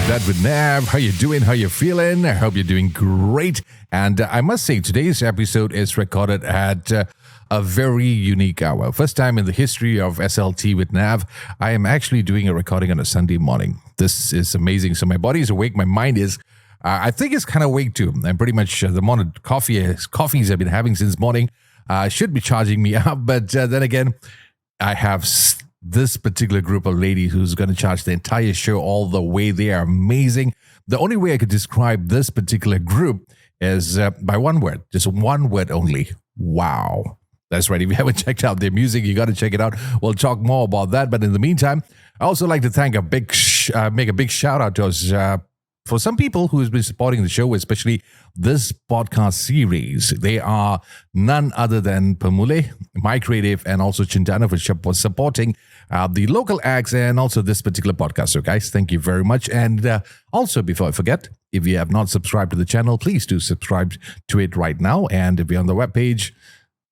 That with NAV. How you doing? How you feeling? I hope you're doing great. And I must say, today's episode is recorded at a very unique hour. First time in the history of SLT with NAV, I am actually doing a recording on a Sunday morning. This is amazing. So my body is awake. My mind is, I think it's kind of awake too. And pretty much the amount of coffees I've been having since morning should be charging me up. But then again, I have this particular group of ladies who's going to charge the entire show all the way. They are amazing. The only way I could describe this particular group is by one word, just one word only. Wow. That's right. If you haven't checked out their music, you got to check it out. We'll talk more about that. But in the meantime, I also like to thank make a big shout out to us for some people who has been supporting the show, especially this podcast series. They are none other than Pamule, My Creative, and also CENDANA for supporting the local acts and also this particular podcast. So guys, thank you very much. And also, before I forget, if you have not subscribed to the channel, please do subscribe to it right now. And if you're on the webpage,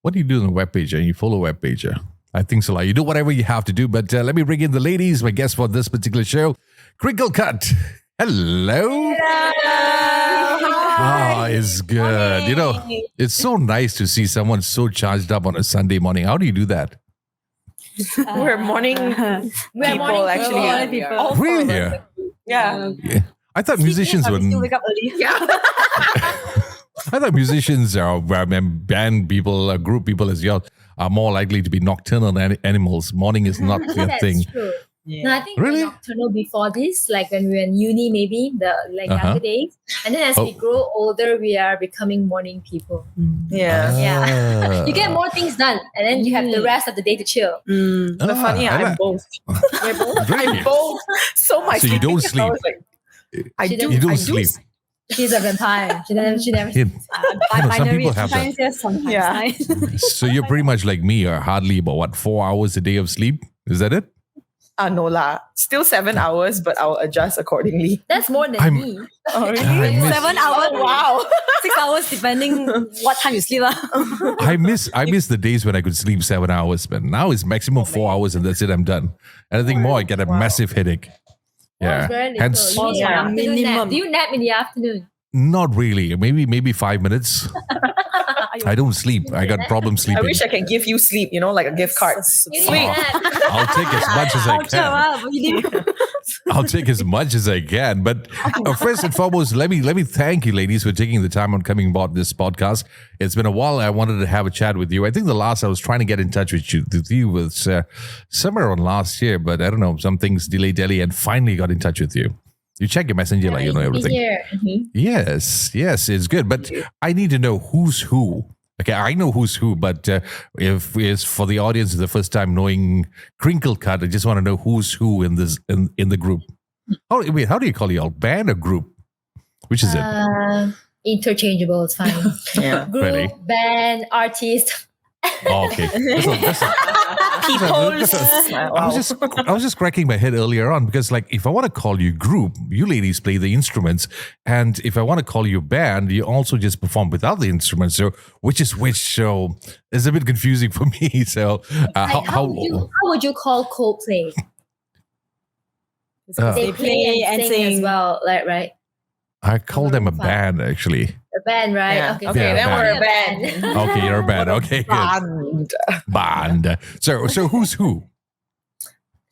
what do you do on the webpage? And you follow webpage? I think so. You do whatever you have to do. But let me bring in the ladies, my guests for this particular show. Crinkle Cut. Hello. Oh, it's good. You know, it's so nice to see someone so charged up on a Sunday morning. How do you do that? We're morning people, actually. All really? Yeah. I thought musicians would still wake up early. Yeah. I thought musicians are band people, group people as well are more likely to be nocturnal animals. Morning is not their thing. True. Yeah. No, I think Really? we were nocturnal before this, like when we were in uni, maybe younger days. And then as we grow older, we are becoming morning people. Yeah. Yeah, you get more things done, and then you have the rest of the day to chill. The funny, I'm both. We're both. Really? I'm both. So my So you don't sleep? I She do. don't- You don't I do sleep. She's a vampire. She never Yeah. I know some people have that. Yes, sometimes. Yeah. So you're pretty much like me, or hardly about 4 hours a day of sleep. Is that it? No lah. Still 7 hours, but I'll adjust accordingly. That's more than I'm- me. Oh, really? I miss- 7 hours. Wow. 6 hours depending what time you sleep. I miss the days when I could sleep 7 hours, but now it's maximum 4 hours and that's it. I'm done. Anything more, I get a massive headache. It's very little. Hence, You need Yeah. afternoon nap. Minimum. Do you nap in the afternoon? not really. Maybe 5 minutes. I don't sleep. I got problems I sleeping. wish I can give you sleep, like a gift card. You need Sweet. nap. I'll take as much as I can. I'll take as much as I can. But first and foremost, let me thank you, ladies, for taking the time on coming about this podcast. It's been a while. I wanted to have a chat with you. I think the last I was trying to get in touch with you was somewhere on last year, but I don't know, some things delay, and finally got in touch with you. You check your messenger, you know everything. Here. Yes, it's good. But I need to know who's who. Okay, I know who's who, but if it's for the audience the first time knowing Crinkle Cut, I just want to know who's who in this in the group. How do you call y'all? Band or group? Which is it? Interchangeable. It's fine. Yeah. Group, Really? band, artist. Oh, okay. I was just cracking my head earlier on because, like, if I want to call you group, you ladies play the instruments, and if I want to call you band, you also just perform without the instruments. So, which is which? So, it's a bit confusing for me. So, How would you call Coldplay? They play and sing as well, right? I call them a band actually. A band, right? Yeah. Okay, Okay, then band. we're a band. Okay, you're a band. Okay, good. Band. Band. So who's who?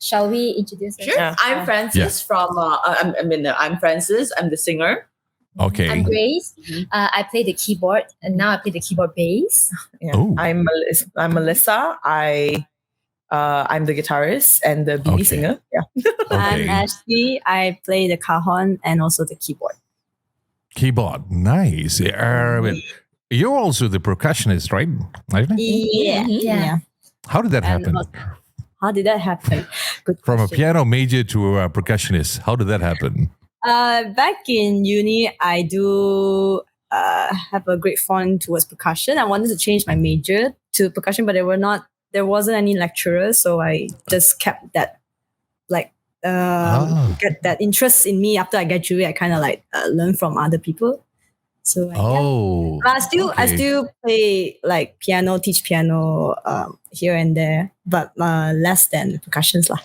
Shall we introduce Sure. ourselves? I'm Francis from. I'm Francis. I'm the singer. Okay. I'm Grace. I play the keyboard, and now I play the keyboard bass. Yeah. Oh. I'm Melissa. I'm the guitarist and the BB Okay. singer. Yeah. I'm Okay. Ashley. I play the cajon and also the keyboard. Keyboard. Nice. You're also the percussionist, right? Yeah. Yeah. How did that And happen? How did that happen? Good From a question. piano major to a percussionist. How did that happen? Back in uni, I do have a great fond towards percussion. I wanted to change my major to percussion, but there wasn't any lecturers, so I just kept that get that interest in me. After I graduate, I kind of learn from other people. So Oh. but I okay. still play piano, teach piano here and there, but less than percussions lah.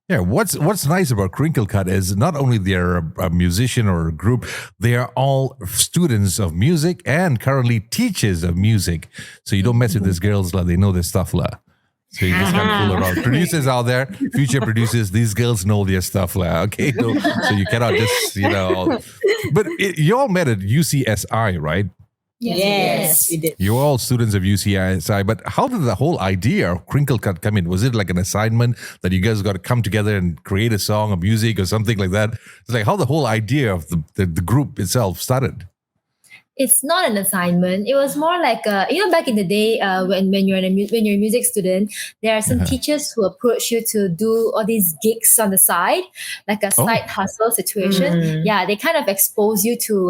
Yeah, what's nice about Crinkle Cut is not only they're a musician or a group, they are all students of music and currently teachers of music. So you don't mess with these girls, lah. They know their stuff, lah. So you just can't fool around. Producers out there, future producers, these girls know their stuff, lah. Okay, so you cannot just But you all met at UCSI, right? Yes, we did. You're all students of UCSI, but how did the whole idea of Crinkle Cut come in? Was it like an assignment that you guys got to come together and create a song or music or something like that? It's like how the whole idea of the group itself started. It's not an assignment. It was more like back in the day, when you're a music student, there are some teachers who approach you to do all these gigs on the side, like a side hustle situation. Yeah, they kind of expose you to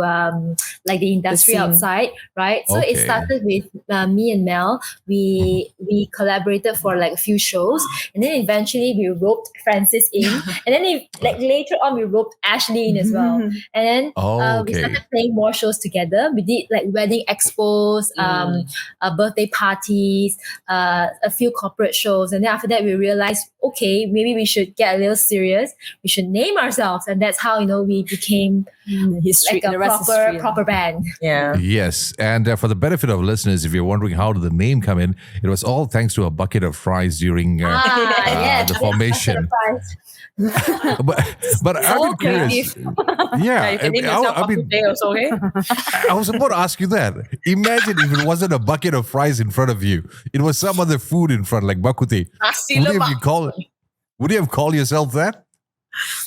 like the industry outside, right? So it started with me and Mel. We collaborated for like a few shows, and then eventually we roped Francis in, and then later on we roped Ashley in as well, and then we started playing more shows together. We did like wedding expos, birthday parties, a few corporate shows. And then after that, we realized, okay, maybe we should get a little serious. We should name ourselves. And that's how, we became like a proper band. Yeah. Yes. And for the benefit of listeners, if you're wondering how did the name come in, it was all thanks to a bucket of fries during the formation. but I'm curious. Yeah, you can name yourself also, okay? I was about to ask you that. Imagine if it wasn't a bucket of fries in front of you. It was some other food in front, like bakute. Would you have called yourself that?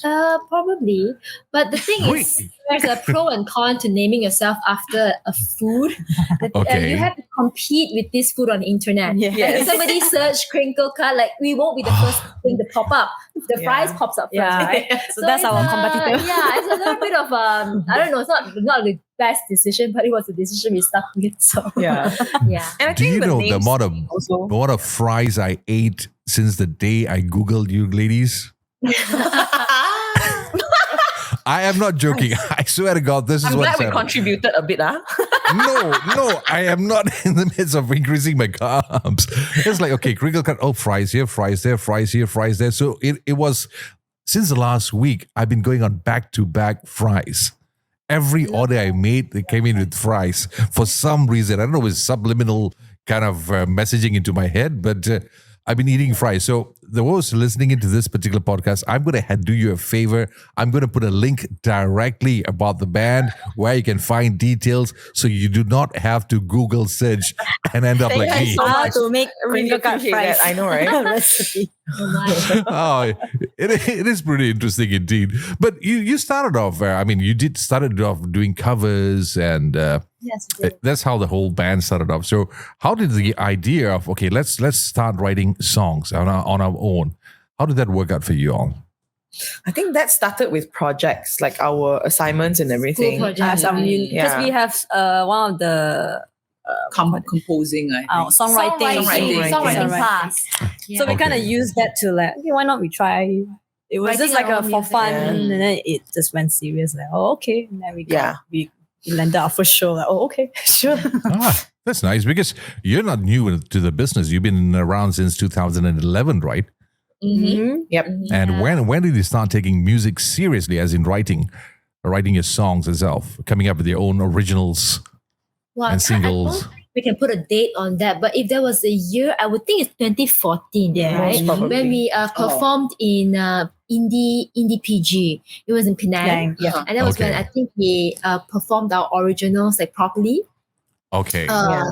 Probably. But the thing is, there's a pro and con to naming yourself after a food. You have to compete with this food on the internet. Like if somebody search Crinkle Cut, like we won't be the first thing to pop up. The fries pops up first. Right? So that's our competitor. It's a little bit of I don't know. It's not the best decision, but it was a decision we stuck with. So yeah. And I Do you know the amount of fries I ate since the day I Googled you ladies? I am not joking. I swear to God, this is what's happening. I'm glad we contributed a bit, No, I am not in the midst of increasing my carbs. It's like, okay, Crinkle Cut, fries here, fries there, fries here, fries there. So it was, since the last week, I've been going on back-to-back fries. Every order I made, they came in with fries. For some reason, I don't know, it was subliminal kind of messaging into my head, but I've been eating fries. So those listening into this particular podcast, I'm going to do you a favor. I'm going to put a link directly about the band where you can find details so you do not have to Google search and end up like me. How to make Crinkle Cut fries. I know, right? Recipe. It is pretty interesting indeed. But you started off, started off doing covers and yes, we did. that's how the whole band started off. So how did the idea of, okay, let's start writing songs on our own, how did that work out for you all? I think that started with projects, like our assignments and everything. Because we have one of the composing, songwriting class. So we kind of used that to like, okay, why not we try? It was just like for fun, and then it just went serious. Like, okay, and then we landed our first show. Like, okay, sure. That's nice because you're not new to the business. You've been around since 2011, right? Mm-hmm. Yep. And when did you start taking music seriously, as in writing your songs yourself, coming up with your own originals and singles? We can put a date on that, but if there was a year, I would think it's 2014, right? When we performed in Indie PG. It was in Penang. Yeah. And that was when I think we performed our originals like properly. Okay.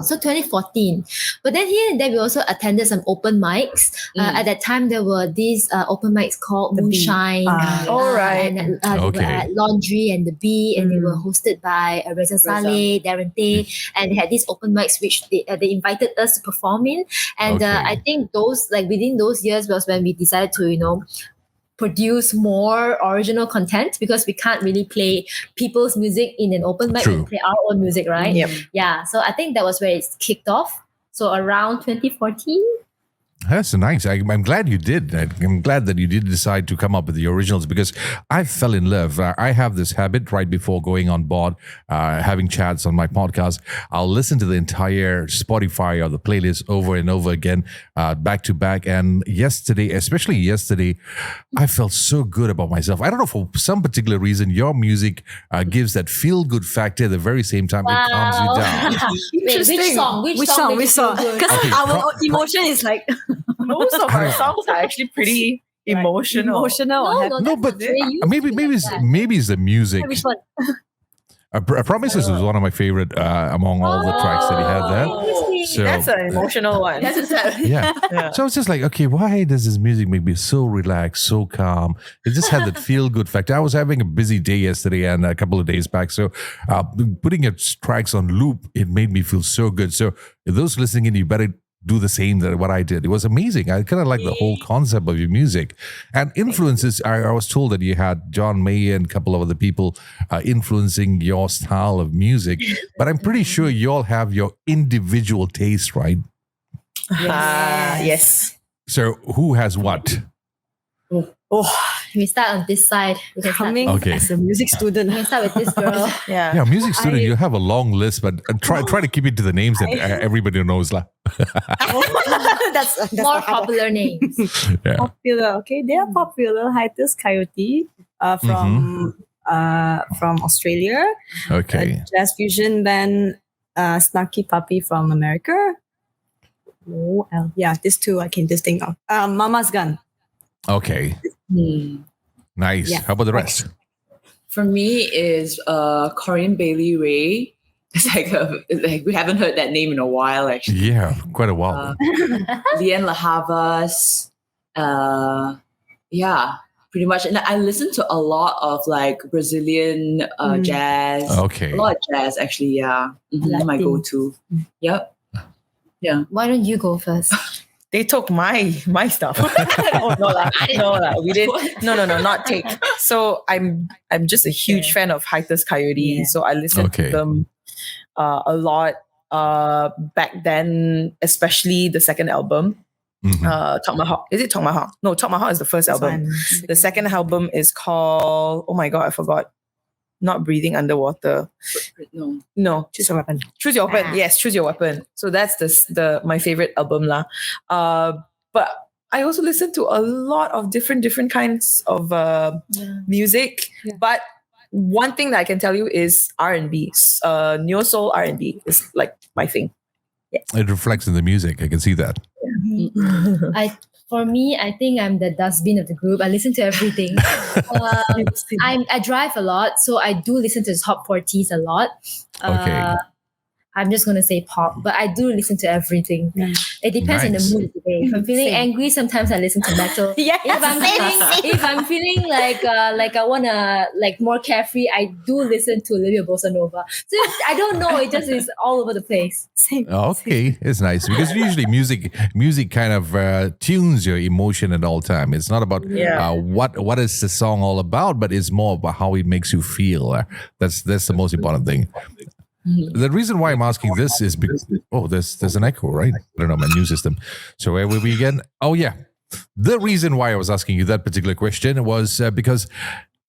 So 2014. But then here and there, we also attended some open mics. At that time, there were these open mics called Moonshine. All right. And they were at Laundry and The Bee, and they were hosted by Reza Saleh, Darren Tay, and they had these open mics which they invited us to perform in. And I think those, like within those years, was when we decided to, produce more original content, because we can't really play people's music in an open mic. We play our own music, right? Yep. Yeah. So I think that was where it kicked off. So around 2014. That's nice. I'm glad you did. I'm glad that you did decide to come up with the originals because I fell in love. I have this habit right before going on board, having chats on my podcast. I'll listen to the entire Spotify or the playlist over and over again, back to back. And yesterday, especially yesterday, I felt so good about myself. I don't know, for some particular reason, your music gives that feel good factor at the very same time. It calms you down. Wait, which song? Which song? Because Okay, our emotion is like Most of our songs are actually pretty emotional. emotional. or happy. No, but Very useful maybe it's the music. Which one? I Promise is one of my favorite among all the tracks that he had there. Oh, So That's an emotional one. That's exactly. yeah. Yeah. So I was just like, okay, why does this music make me so relaxed, so calm? It just had that feel good factor. I was having a busy day yesterday and a couple of days back. So putting your tracks on loop, it made me feel so good. So if those listening in, you better do the same that what I did. It was amazing. I kind of like the whole concept of your music and influences. I was told that you had John Mayer and a couple of other people influencing your style of music, but I'm pretty sure you all have your individual taste, right? Yes. So who has what? We start on this side. We can start, Coming Okay. as a music student. we can start with this girl. Yeah. Yeah, music student, you have a long list, but try to keep it to the names that everybody knows. Lah. that's More the hard one. popular names. Yeah. Popular. Okay, they are popular. Hiatus Coyote from Australia. Okay. Jazz fusion band Snarky Puppy from America. Yeah, these two I can just think of. Mama's Gun. Okay. Nice. Yeah. How about the rest? For me is Corinne Bailey Ray. It's like we haven't heard that name in a while actually. Yeah, quite a while. Leanne Lahavas. Yeah, pretty much. And I listen to a lot of like Brazilian jazz. Okay. A lot of jazz actually, yeah. My Latin. go-to. Yep. Yeah. Why don't you go first? They took my stuff. Oh, no, we did. No, not take. So I'm just a huge fan of Hiatus Coyote. Yeah. So I listened Okay. to them a lot back then, especially the second album. Mhm. Tomahawk. Is it Tomahawk? No, Tomahawk is the first album. The second album is called, oh my God, I forgot. Not Breathing Underwater. No. Choose a weapon. Choose Your Weapon. Yes, Choose Your Weapon. So that's the my favorite album lah. But I also listen to a lot of different kinds of music. Yeah. But one thing that I can tell you is R&B. Neo soul R&B is like my thing. It reflects in the music. I can see that. For me, I think I'm the dustbin of the group. I listen to everything. I drive a lot, so I do listen to the top 40s a lot. Okay. I'm just gonna say pop, but I do listen to everything. It depends on the Nice. mood today. If I'm feeling Same. angry, sometimes I listen to metal. Yes. If I'm feeling like I wanna like more carefree, I do listen to a little bit of bossa nova. So I don't know. It just is all over the place. Same. Okay, it's nice because usually music kind of tunes your emotion at all time. It's not about Yeah. what is the song all about, but it's more about how it makes you feel. That's the most important thing. The reason why I'm asking this is because there's an echo, right? I don't know my new system. So where were we again? Oh yeah, the reason why I was asking you that particular question was because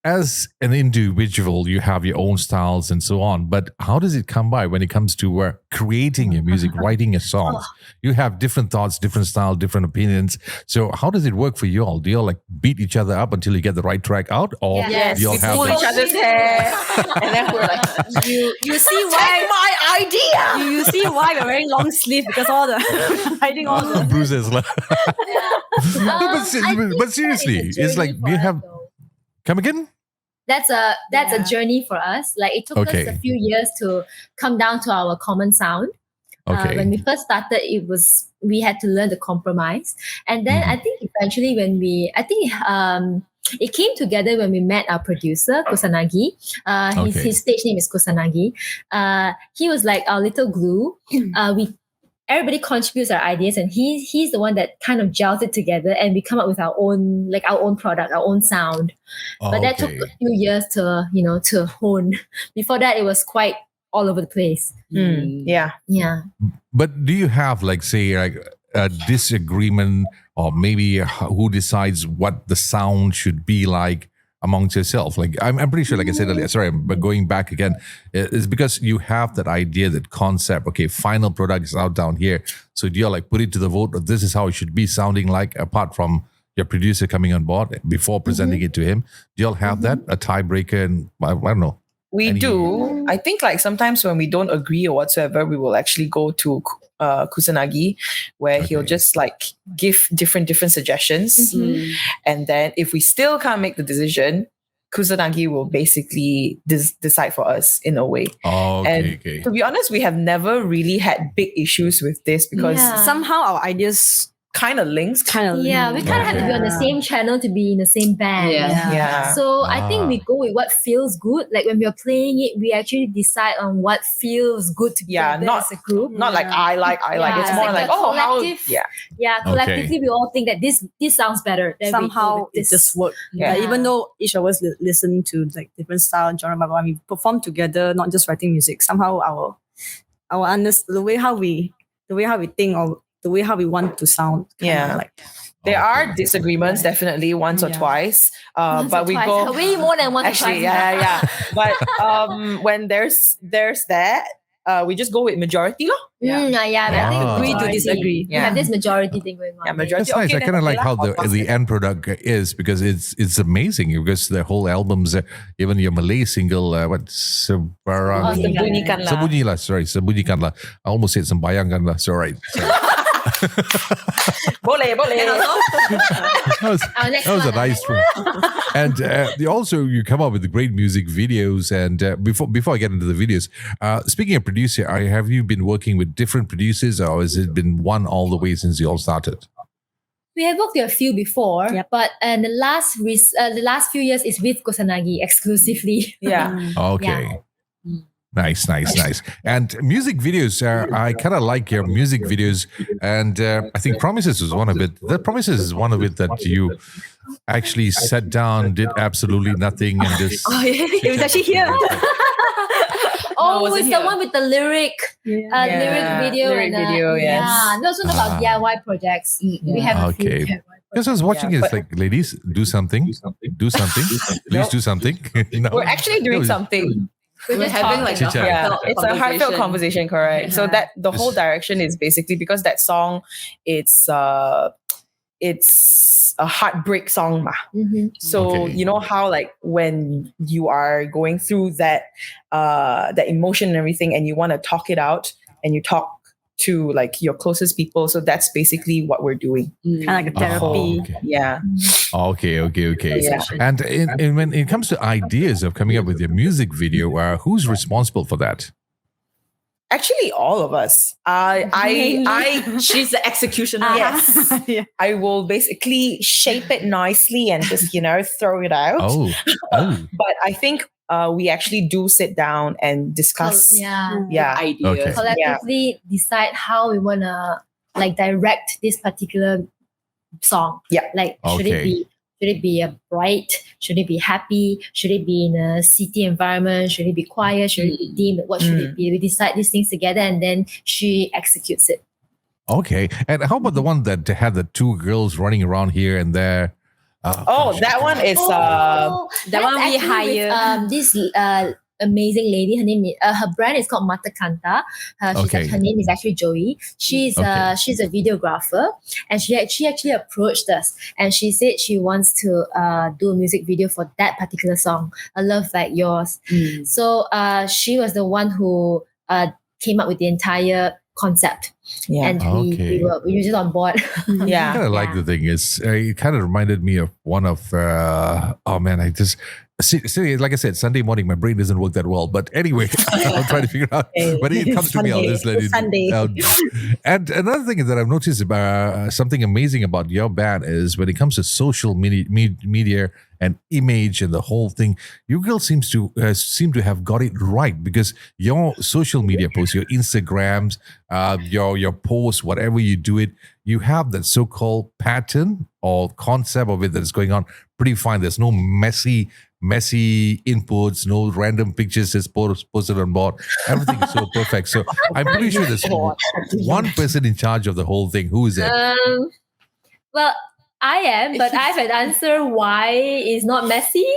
as an individual, you have your own styles and so on. But how does it come by when it comes to creating your music, writing a song? You have different thoughts, different style, different opinions. So how does it work for you all? Do you all like beat each other up until you get the right track out, or Yes. do you all We have pull this? each other's hair, and then we're like, You see "Take why my idea." you see why we're wearing long sleeve because all the hiding all the Bruises. No, I think but seriously, that is a it's like journey for you us, have. though. Come again? That's a journey for us. Like it took Okay. us a few years to come down to our common sound. Okay. When we first started, we had to learn the compromise, and then I think eventually it came together when we met our producer Kusanagi. Okay. His stage name is Kusanagi. He was like our little glue. Everybody contributes our ideas, and he's the one that kind of gels it together, and we come up with our own product, our own sound. But that took Okay. a few years to hone. Before that, it was quite all over the place. Yeah. Yeah. But do you have like say like a disagreement, or maybe who decides what the sound should be like amongst yourself? Like I'm pretty sure, like I said earlier, sorry, but going back again, it's because you have that idea, that concept. Okay, final product is out down here. So do you like put it to the vote? This is how it should be sounding like, apart from your producer coming on board before presenting it to him. Do y'all have that, a tiebreaker? And I don't know. We do. I think like sometimes when we don't agree or whatsoever, we will actually go to Kusanagi, where he'll just like give different suggestions. And then if we still can't make the decision, Kusanagi will basically decide for us in a way. Oh, And to be honest, we have never really had big issues with this because Somehow our ideas kind of links. Yeah, we kind of have to be on the same channel to be in the same band. Yeah. So I think we go with what feels good. Like when we are playing it, we actually decide on what feels good to be as a group. Not like I like. It's more like, a how. collective- collectively we all think that this sounds better. Then somehow we it just worked. Yeah. Even though each of us listen to like different style and genre, but when we perform together, not just writing music, somehow our the way how we think, or the way how we want to sound. There are disagreements, definitely once or twice. But we go way more than once actually, or twice. But when there's that, we just go with majority, lor. I think Agree to majority. disagree. We have this majority thing going on. Yeah, majority. That's nice. I Okay, kind of then like how I'll pass the it. end product is, because it's amazing, because the whole albums, even your Malay single, Sebarang. Sembunyikanlah. Sembunyilah, sorry, Sembunyikanlah. I almost said Sembayangkanlah. So right. Boleh. That was a nice one. And you come up with great music videos. And before I get into the videos, speaking of producer, have you been working with different producers, or has it been one all the way since you all started? We have worked with a few before, but the last few years is with Kusanagi exclusively. Yeah. Okay. Nice. And music videos, I kind of like your music videos. And I think Promises was one of it. That Promises is one of it that you actually sat down, did absolutely nothing, and just... It was actually here. It's the one with the lyric video. Lyric video, yes. Yeah, those are about DIY projects. We have a few Okay. DIY projects. Because I was watching it, it's like, ladies, do something. Please do something. No. We're actually doing something. We're having like a Chit-chat. heartfelt It's a heartfelt conversation, correct? So that the whole direction is basically because that song, it's a heartbreak song, ma. So Okay. you know how like when you are going through that emotion and everything, and you want to talk it out, and you talk to like your closest people. So that's basically what we're doing. Kind of like a therapy. Okay. Yeah. Okay. Yeah. And when it comes to ideas of coming up with your music video, who's responsible for that? Actually, all of us. She's the executioner. Yes. I will basically shape it nicely and just throw it out. Oh. But I think we actually do sit down and discuss. Ideas. Okay. Collectively decide how we want to like direct this particular song. Yeah. Like should it be a bright? Should it be happy? Should it be in a city environment? Should it be quiet? Should it be dim? What should it be? We decide these things together, and then she executes it. Okay. And how about the one that had the two girls running around here and there? That one is that one we hire hire. this amazing lady. Her name is her brand is called Mata Kanta. Her name is actually Joey. She's a videographer, and she actually approached us, and she said she wants to do a music video for that particular song, A Love Like Yours. So she was the one who came up with the entire concept. And we were just on board. Yeah. I kind of like the thing is, it kind of reminded me of one of, See, like I said, Sunday morning, my brain doesn't work that well. But anyway, I'll try to figure it out. But it comes to me, I'll just let it. Sunday. And another thing that I've noticed about something amazing about your band is when it comes to social media and image and the whole thing, you girls seem to have got it right, because your social media posts, your Instagrams, your posts, whatever you do it, you have that so-called pattern or concept of it that's going on pretty fine. There's no messy messy inputs, no random pictures just posted on board. Everything is so perfect. So I'm pretty sure there's one person in charge of the whole thing. Who is it? Well, I am, but I have an answer why it's not messy.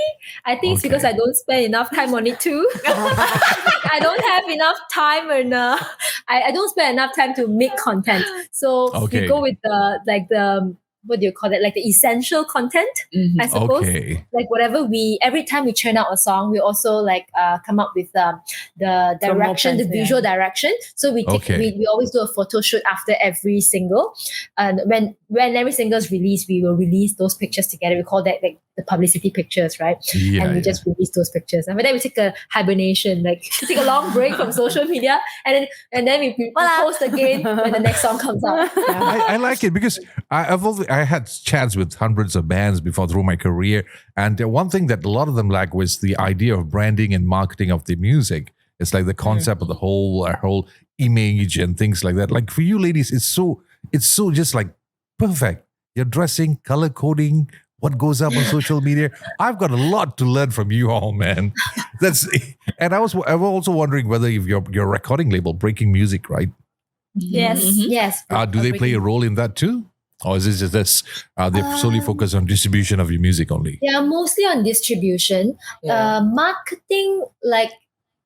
I think it's because I don't spend enough time on it too. I don't have enough time, and I don't spend enough time to make content. So we go with the what do you call it? Like the essential content, I suppose. Okay. Like whatever every time we churn out a song, we also like come up with the direction, the visual direction. So we always do a photo shoot after every single. And when every single is released, we will release those pictures together. We call that like the publicity pictures, right? And we just release those pictures. And then we take a hibernation, like take a long break from social media, and then we post again when the next song comes out. I like it because I had chats with hundreds of bands before through my career, and one thing that a lot of them lack was the idea of branding and marketing of the music. It's like the concept of the whole image and things like that. Like for you ladies, it's so just like perfect. You're dressing, color coding, what goes up on social media. I've got a lot to learn from you all, man. And I was also wondering whether if your recording label, Breaking Music, right? Yes, yes. Do they play a role in that too? Or is it just this? They solely focus on distribution of your music only? They are mostly on distribution. Marketing, like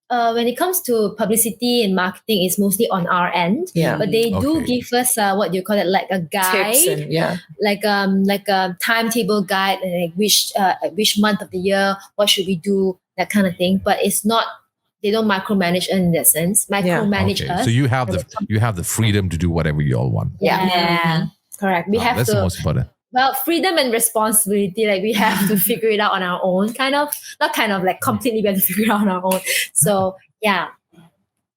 when it comes to publicity and marketing, is mostly on our end. But they do give us what do you call it, like a guide, tips like a timetable guide, like which month of the year, what should we do, that kind of thing. But it's not. They don't micromanage in that sense. Micromanage us. So you have the freedom to do whatever you all want. Yeah. Correct. We have that's to. the most important. Well, freedom and responsibility, like we have to figure it out on our own, like completely we have to figure it out on our own. So, yeah.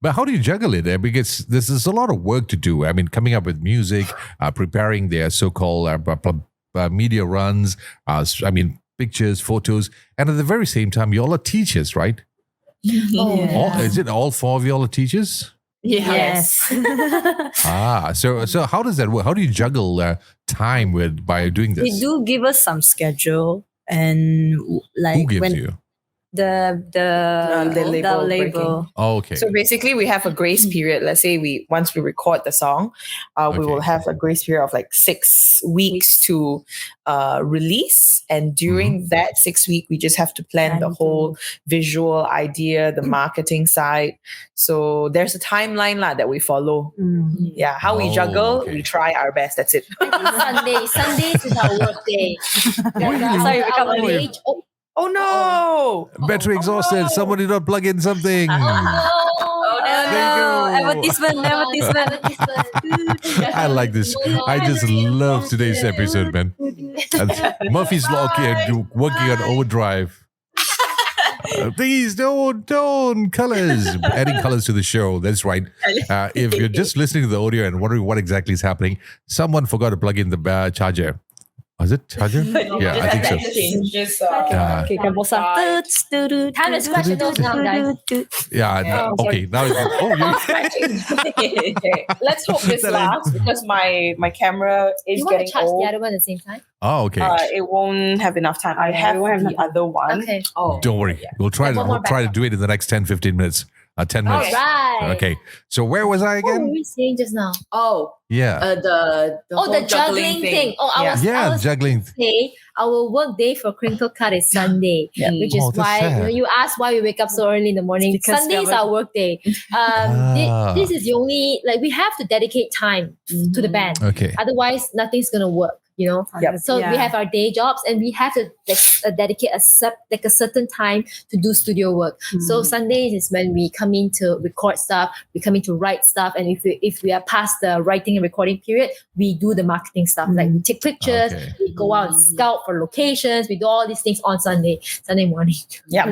But how do you juggle it? Because this is a lot of work to do. I mean, coming up with music, preparing their so-called media runs, pictures, photos. And at the very same time, you all are teachers, right? Is it all four of you all are teachers? Yes. So how does that work? How do you juggle time by doing this? They do give us some schedule, and like who gives you? The label. Oh, okay. So basically, we have a grace period. Let's say once we record the song, we will have a grace period of like 6 weeks to release. And during that 6 week, we just have to plan the whole visual idea, the marketing side. So there's a timeline that we follow. Yeah, how we juggle, we try our best. That's it. Sundays is our work day. Oh no! Battery exhausted. Somebody not plug in something. No. Advertisement. I like this. I just love today's episode, man. Murphy's Law working on overdrive. Please don't colors. Adding colors to the show. That's right. If you're just listening to the audio and wondering what exactly is happening, someone forgot to plug in the charger. Was it charger? Yeah, I think so. Okay, can pause. Time to scratch your nose now, guys. Yeah. Okay. Now. Okay. Let's hope this lasts because my camera is You want getting to charge old. the other one at the same time? Oh, okay. It won't have enough time. I have the other one. Okay. Don't worry. We'll try to do it in the next 10-15 minutes. 10 minutes. All right. Okay. So where was I What were again? we saying just now? Yeah. The whole juggling thing. I was juggling. say our work day for Crinkle Cut is Sunday, which is Oh, that's why sad. you ask why we wake up so early in the morning. Because Sunday is we have our work day. This is the only, like, we have to dedicate time to the band. Okay. Otherwise, nothing's gonna work. So we have our day jobs, and we have to dedicate a certain time to do studio work. So Sundays is when we come in to record stuff, we come in to write stuff, and if we are past the writing and recording period, we do the marketing stuff. Like we take pictures, we go out and scout for locations, we do all these things on Sunday morning. Yeah.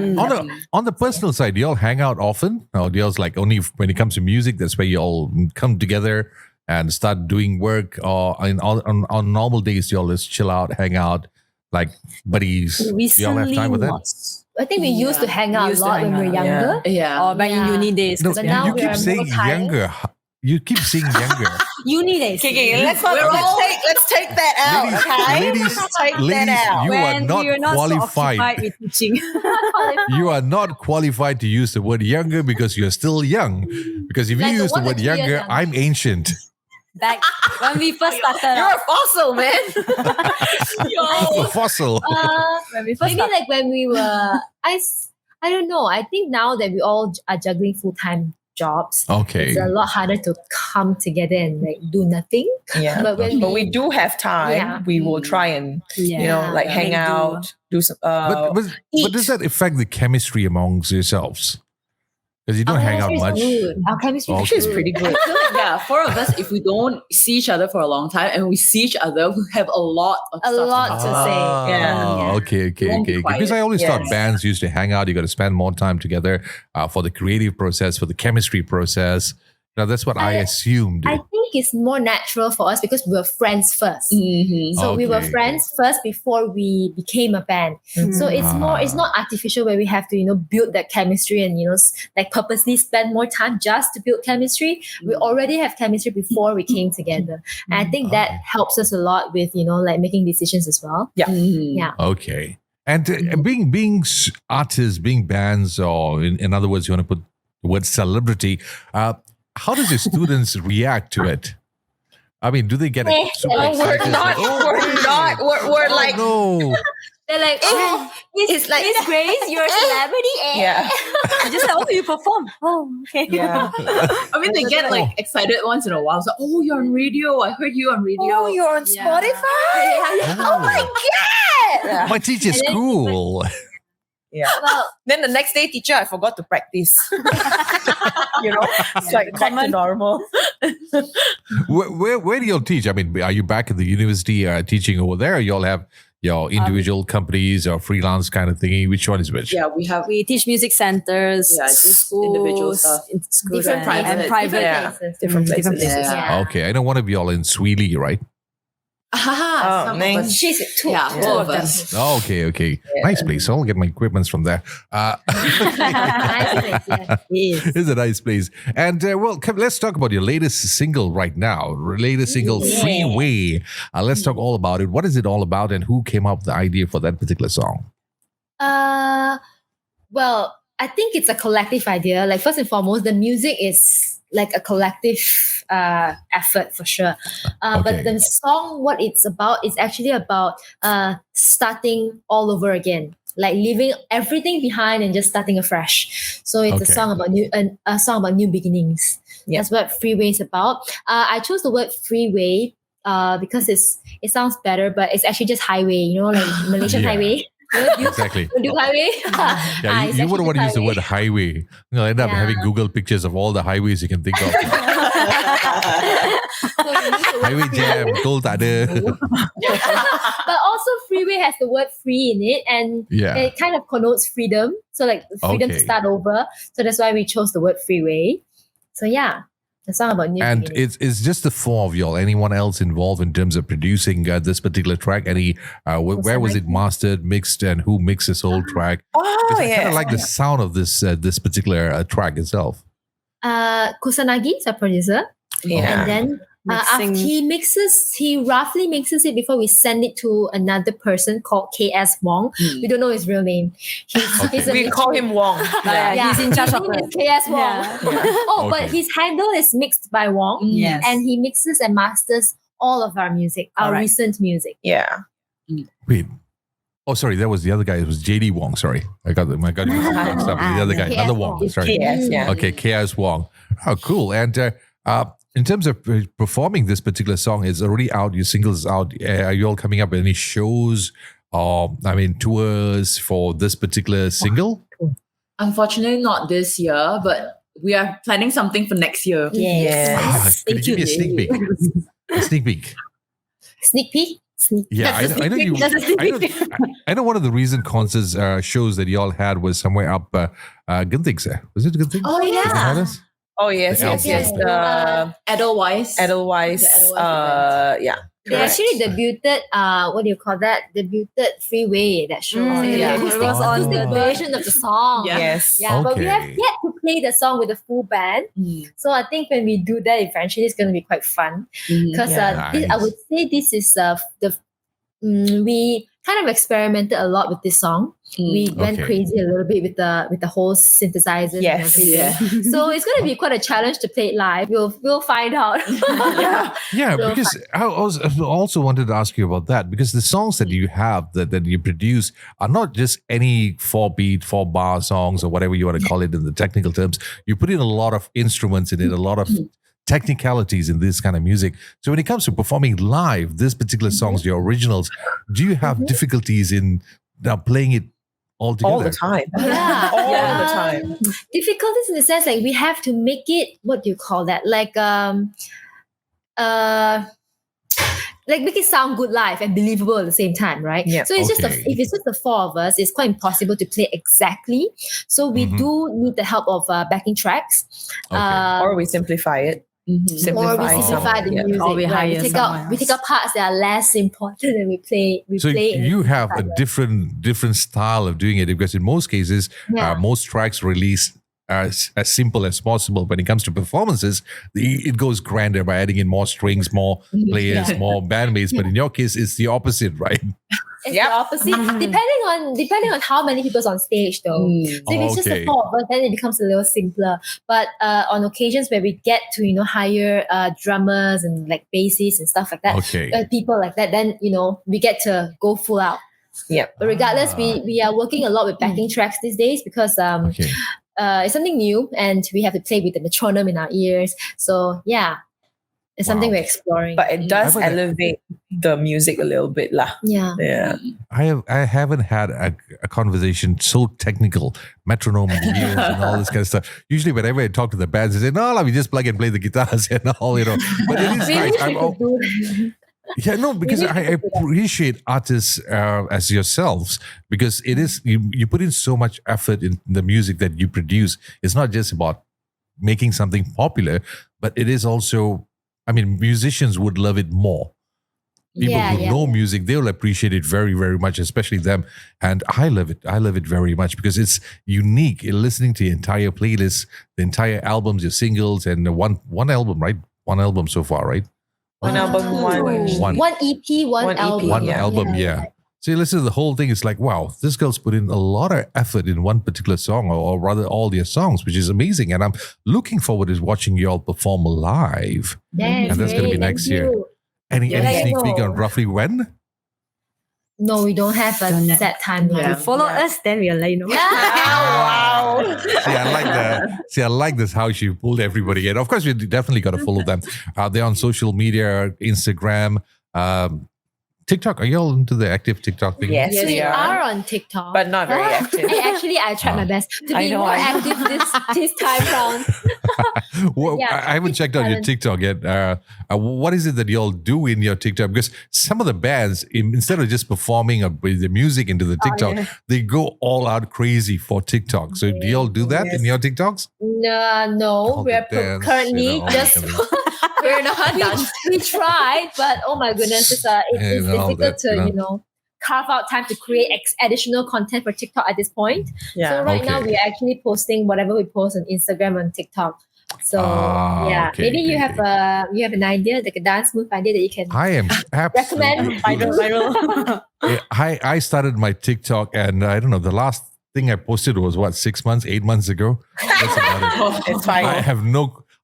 On the personal side, do you all hang out often? Or do you all like only when it comes to music, that's where you all come together and start doing work? Or on normal days, you all just chill out, hang out, like buddies? Do you all have time with that? I think we used to hang out a lot when we were younger. Yeah. Or back in uni days. No, But now you we keep are saying more tired. younger. You keep saying younger. uni days. Okay, let's take that out. Let's take that out. you are When not you're not so qualified. occupied with teaching. You are not qualified to use the word younger because you're still young. Because if Like you use the 1 or word 2 years younger, younger. I'm ancient. Back when we first started. You're a fossil, man. I'm a fossil. When we first Maybe started. like when we were, I don't know. I think now that we all are juggling full-time jobs, Okay. it's a lot harder to come together and like do nothing. Yeah. But when But we do have time. Yeah. We will try and Yeah. like Yeah. hang Make do. out, do some. But does that affect the chemistry amongst yourselves? Because you don't hang out much. Our chemistry Okay. is She's pretty good. I feel like, yeah, four of us, if we don't see each other for a long time and we see each other, we have a lot of A stuff lot talk to about. say. Yeah. Okay. Won't be Because I always thought Yes. bands used to hang out. You got to spend more time together for the creative process, for the chemistry process. Now, that's what I assumed. I think it's more natural for us because we were friends first. Mhm. So we were Okay. friends first before we became a band. So it's not artificial where we have to, build that chemistry and, like purposely spend more time just to build chemistry. We already have chemistry before we came together. And I think that Okay. helps us a lot with, like making decisions as well. Mhm. Yeah. Okay. And being artists, being bands, or in other words, you want to put the word celebrity, how does your students react to it? I mean, do they get super Oh, excited? We're like, no. They're like, it's like, Miss Grace, you're a celebrity. yeah. I just said, oh, you perform. Oh, okay. Yeah. I mean, they get like excited once in a while. So, oh, you're on radio. I heard you on radio. Oh, you're on Yeah. Spotify? Oh my God. My teacher's And then- cool. Yeah. Well, Then the next day, teacher, I forgot to practice. It's like back to normal. Where do you all teach? I mean, are you back at the university teaching over there? Or you all have your individual companies or freelance kind of thingy? Which one is which? Yeah, we have. We teach music centers, Yeah, just schools, individual stuff. in schools different and places. private. Yeah. places. Different Different places. places. Yeah. Okay, I know one of you all in Sweden, right? Some of nice. us. She's two. Yeah, two both of them. us. Oh, okay. Nice place. I'll get my equipments from there. Nice place, yeah. Yes. It's a nice place. And let's talk about your latest single right now. Latest single, Freeway. Let's talk all about it. What is it all about and who came up with the idea for that particular song? Well, I think it's a collective idea. Like first and foremost, the music is like a collective effort for sure. Okay. But the song, what it's about, is actually about starting all over again, like leaving everything behind and just starting afresh. So it's Okay. a song about new beginnings. Yeah. That's what Freeway is about. I chose the word freeway because it sounds better, but it's actually just highway. Like Malaysian Yeah. highway. Exactly. Do highway? Yeah, you wouldn't want to use the word highway. You'll end up Yeah. having Google pictures of all the highways you can think of. Highway jam, tol tak ada. But also freeway has the word free in it, and Yeah. it kind of connotes freedom. So like freedom to Okay. start over. So that's why we chose the word freeway. So yeah, the song about new And beginnings. it's just the four of y'all. Anyone else involved in terms of producing this particular track? Where was it mastered, mixed, and who mixed this whole track? Oh, Because I kind yeah. of like the sound of this particular track itself. Kusanagi is our producer, Yeah. and then after he roughly mixes it before we send it to another person called KS Wong. We don't know his real name. He's a We call him Wong. Yeah, He's in charge of his name it. is KS Wong. Yeah. Oh, but Okay. his handle is mixed by Wong. Yes. And he mixes and masters all of our music, our Correct. recent music. Yeah. Wait. Oh, sorry. That was the other guy. It was JD Wong. Sorry. I got it mixed up with the other guy. KS Another Wong. Wong. Sorry. KS, yeah. Okay, KS Wong. Oh, cool. And in terms of performing this particular song, it's already out. Your singles out. Are you all coming up with any shows or, tours for this particular single? Unfortunately, not this year, but we are planning something for next year. Yes. Could you give me a sneak peek? A sneak peek. Sneak peek? Yeah, I know you. I know one of the recent concerts shows that you all had was somewhere up Genting, sir. Was it Genting? Oh, yeah. Is it Harness? Oh, yes. The album. The Edelweiss. Edelweiss. The Edelweiss event. Yeah. They actually debuted, what do you call that? Debuted Freeway, that show. yeah. The acoustic, It was on acoustic the- version of the song. Yeah. Yes. Yeah, but we have Okay. yet to play the song with the full band. So I think when we do that, eventually it's going to be quite fun. Because Yeah. I Nice. would say this is we kind of experimented a lot with this song. We went Okay. crazy a little bit with the whole synthesizers and Yes. everything. Yeah. So it's going to be quite a challenge to play it live. We'll find out. Yeah, So because I also wanted to ask you about that, because the songs that you have that you produce are not just any 4-beat, 4-bar songs or whatever you want to call it in the technical terms. You put in a lot of instruments in it, a lot of technicalities in this kind of music. So when it comes to performing live, this particular songs, your originals, do you have difficulties in playing it all together? All the time. Yeah. All the time. Difficulties in the sense like we have to make it, what do you call that? Like make it sound good live and believable at the same time, right? Yeah. So it's Okay. if it's just the four of us, it's quite impossible to play exactly. So we do need the help of backing tracks. Okay. Or we simplify it. Or we Simplify simplify the some- yeah. music. Or we right? hire we someone take out parts that are less important and we play. So in you have a simplified different style of doing it, because in most cases, Yeah. most tracks release as simple as possible. When it comes to performances, it goes grander by adding in more strings, more players, more bandmates. But in your case, it's the opposite, right? It's Yep. the opposite. Depending on how many people's on stage though. So if it's just Okay. the four of us, then it becomes a little simpler. But on occasions where we get to hire drummers and like bassists and stuff like that, Okay. people like that, then we get to go full out. Yeah. But regardless, we are working a lot with backing tracks these days because Okay. it's something new and we have to play with the metronome in our ears. So yeah, it's something Wow. we're exploring. But it does How about that? elevate the music a little bit lah. yeah. Yeah. I haven't had a conversation so technical, metronome in the ears and all this kind of stuff. Usually, whenever I talk to the bands, they say, "No, we just plug and play the guitars and all." But it is We nice. wish I'm we all- could do Yeah, no, because need I to do that. appreciate artists as yourselves, because it is you put in so much effort in the music that you produce. It's not just about making something popular, but it is also, I mean, musicians would love it more. People who know music, they will appreciate it very, very much, especially them. And I love it. I love it very much because it's unique. You're listening to the entire playlist, the entire albums, your singles, and one album, right? One album so far, right? One album, one. One EP, one One EP, album. One yeah. album, yeah. So you listen to the whole thing, it's like, wow, this girl's put in a lot of effort in one particular song, or rather all their songs, which is amazing. And I'm looking forward to watching you all perform live. That's And that's gonna be great. next Thank year. you. Any Yeah, sneak peek no. on roughly when? No, we don't have a Don't have- set timeline. Yeah. Follow us, then we'll let you know. Wow. See, I like that. See, I like this how she pulled everybody in. Of course, we definitely got to follow them. They're on social media, Instagram, TikTok. Are you all into the active TikTok thing? Yes, So we we are. are on TikTok. But not very active. And actually, I tried my best to I be know, more I know. active this time round. Well, Yeah, I haven't checked out your talent. TikTok yet. What is it that you all do in your TikTok? Because some of the bands, instead of just performing with the music into the TikTok, they go all out crazy for TikTok. So do you all do that in your TikToks? No, All we the are dance, currently all that just kind of- we're not done. We tried, but oh my goodness, it's all difficult that, to carve out time to create additional content for TikTok at this point. Yeah. So right now Okay. we're actually posting whatever we post on Instagram and TikTok. So Okay, maybe you okay, have an idea, like a dance move idea that you can I am absolutely. recommend. I started my TikTok, and I don't know, the last thing I posted was 6 months, 8 months ago. That's about it. It's fine. I have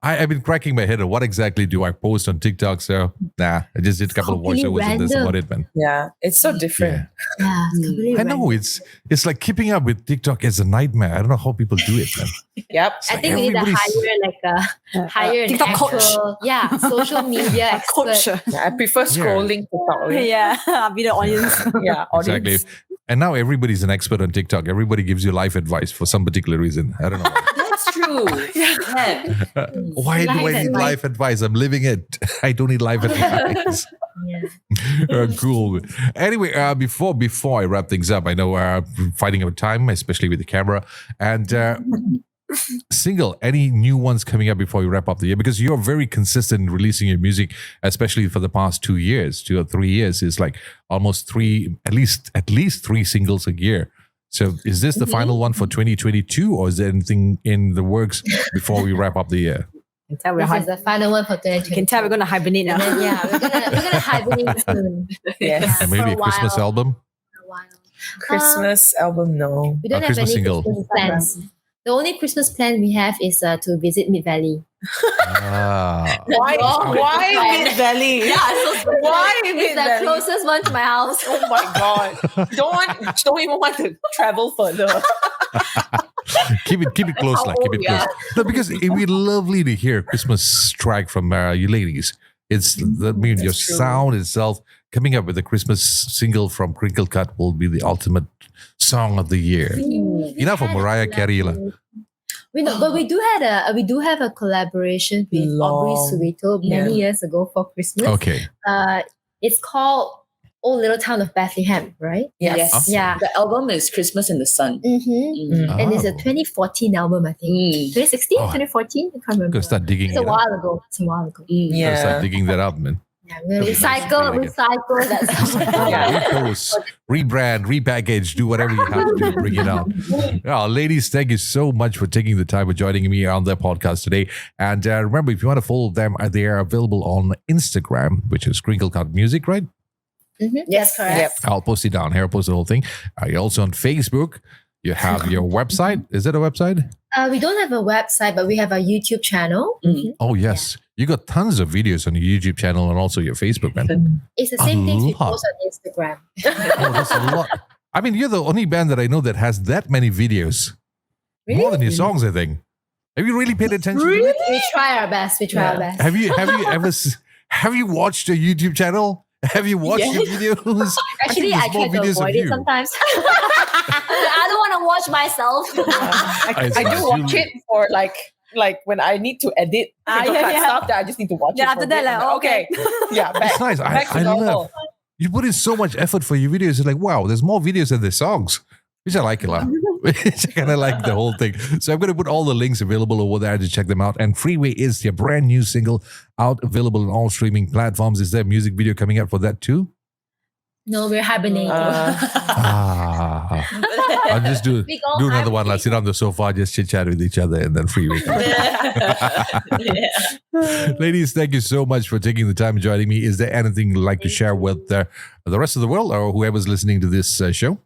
I've been cracking my head on what exactly do I post on TikTok. So I just did a couple of Completely voiceovers and that's random. about it, man. Yeah. It's so different. Yeah. Yeah, it's completely I know random. it's like keeping up with TikTok is a nightmare. I don't know how people do it, man. Yep. I think we need to everybody's- hire an TikTok coach. actual, social media expert. Coach. Yeah, I prefer scrolling TikTok. Yeah, I'll be the audience. Yeah. Audience. Exactly. And now everybody's an expert on TikTok. Everybody gives you life advice for some particular reason. I don't know why. That's true. Yeah. Why do I Life need advice. life advice? I'm living it. I don't need life advice. Yeah. Cool. Anyway, before I wrap things up, I know we're fighting over time, especially with the camera. And single, any new ones coming up before you wrap up the year? Because you're very consistent in releasing your music, especially for the past 2 years, 2 or 3 years. It's like almost at least 3 singles a year. So is this the final one for 2022, or is there anything in the works before we wrap up the year? Can tell This is the final one for 2020. You can tell we're gonna hibernate now. And then, we're gonna hibernate soon. Yes. And maybe a for Christmas while. album? For a while. Christmas album, no. We don't A have Christmas any single. Christmas plans. The only Christmas plan we have is to visit Mid Valley. Ah. Why Mid Valley? Why It's Mid the Valley? closest one to my house. Oh my god! Don't even want to travel further. keep it close, How like keep old it we close. are. No, because it would be lovely to hear a Christmas track from you ladies. It's your true. sound itself coming up with a Christmas single from Crinkle Cut will be the ultimate song of the year. Enough of Mariah Carey lah. But we do have a collaboration with Aubrey Long. Soweto many years ago for Christmas. Okay. It's called Old Little Town of Bethlehem, right? Yes. Awesome. Yeah. The album is Christmas in the Sun. Mm-hmm. And it's a Oh. 2014 album, I think. Mm. 2016, Oh. 2014? I can't remember. Gotta start digging It's it a up. while ago. Gotta Gotta start Yeah. digging that up, man. Yeah, we're gonna That'd be nice to recycle play that song. Yeah. Repost, rebrand, repackage, do whatever you have to do, bring it out. Oh, ladies, thank you so much for taking the time for joining me on their podcast today. And remember, if you want to follow them, they are available on Instagram, which is Crinkle Cut Music, right? Mhm, Yes, that's correct. yep. I'll post it down here. I'll post the whole thing. You're also on Facebook. You have your website. Is that a website? We don't have a website, but we have a YouTube channel. Mm. Oh, yes. You got tons of videos on your YouTube channel and also your Facebook, man. It's the same things we lot. post on Instagram. Oh, that's a lot. I mean, you're the only band that I know that has that many videos. More than your songs, I think. Have you really paid attention to it? We try our best. We try our best. Have you ever have you watched your YouTube channel? Have you watched your videos? Actually, I think there's more try to videos of avoid you. it sometimes. I don't want to watch myself. I see. do watch it for like when I need to edit stuff that I just need to watch it. Yeah, for after a that, bit. like, I'm okay. Yeah, back. It's nice. Back to I normal. love. You put in so much effort for your videos. It's like, wow, there's more videos than the songs, which I like a lot. Which I kind of like the whole thing. So I'm going to put all the links available over there to check them out. And Freeway is their brand new single out, available on all streaming platforms. Is there a music video coming out for that too? No, we're hibernating. I'll just do We go another one. hibernate. Let's sit on the sofa, just chit chat with each other, and then Freeway. Ladies, thank you so much for taking the time and joining me. Is there anything you'd like to share with the rest of the world or whoever's listening to this show?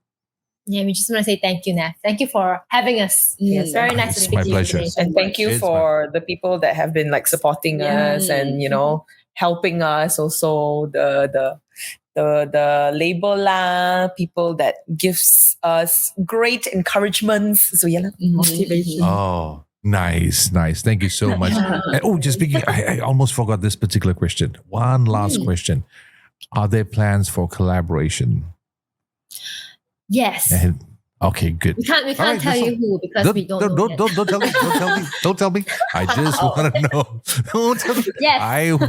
Yeah, we just want to say thank you, Nav. Thank you for having us. It's very nice to It's speak my to you pleasure. today. And thank you It's for the people that have been like supporting us and helping us. Also the label lah, people that gives us great encouragements. So yeah, motivation. Oh, nice. Thank you so much. And, just speaking, I almost forgot this particular question. One last question. Are there plans for collaboration? Yes. And, okay, good. We can't Alright, tell you who because we don't know yet. Don't tell me. Don't tell me. I just want to know. Don't tell me. Yes.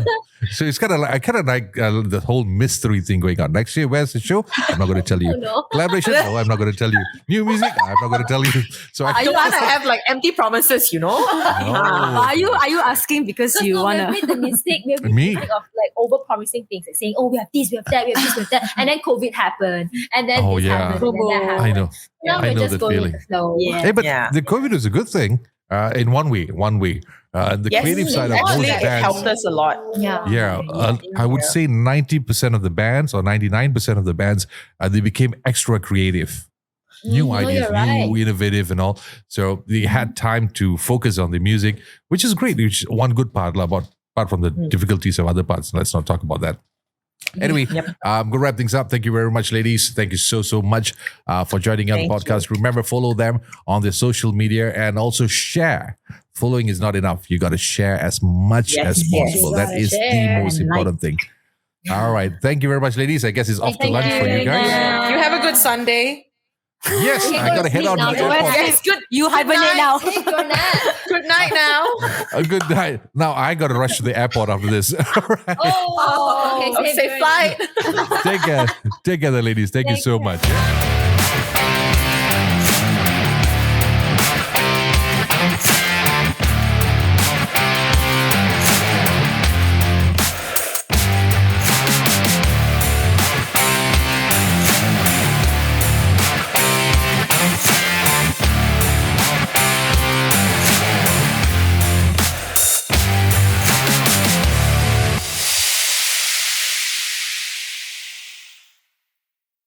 So it's kind of like the whole mystery thing going on. Next year, where's the show? I'm not going to tell you. Oh, no. Collaboration? No, I'm not going to tell you. New music? I'm not going to tell you. So I don't want to have like empty promises, you know. Are you asking because So you we wanna? have made the mistake. We have made Me? the mistake of like over promising things, like saying, "Oh, we have this, we have that, we have this, we have that," and then COVID happened, and then Oh, this yeah. happened, and then that happened. I know. Now I we're know just that going feeling. with the flow. Yeah. Hey, but Yeah. the COVID was a good thing in one way. The Yes, creative side of most actually, it bands. helped us a lot. Yeah. Yeah, I would say 90% of the bands or 99% of the bands, they became extra creative. New No, ideas, you're right. new, innovative and all. So they had time to focus on the music, which is great. Which is one good part, apart from the difficulties of other parts. Let's not talk about that. Anyway, I'm going to wrap things up. Thank you very much, ladies. Thank you so much for joining on the Thank podcast. Remember, follow them on their social media and also share. Following is not enough. You got to share as much as possible. You That gotta is the share most important thing. All right. Thank you very much, ladies. I guess it's off to Thank lunch you. for you guys. You have a good Sunday. Yes, Okay, I go got to to head sleep on to now. the Go airport. Yes, good. You hibernate now. Take your nap. Good night now. A good night. Now I got to rush to the airport after this. All right. Oh, okay. Safe journey. flight. Take care. Take care, ladies. Thank you so much.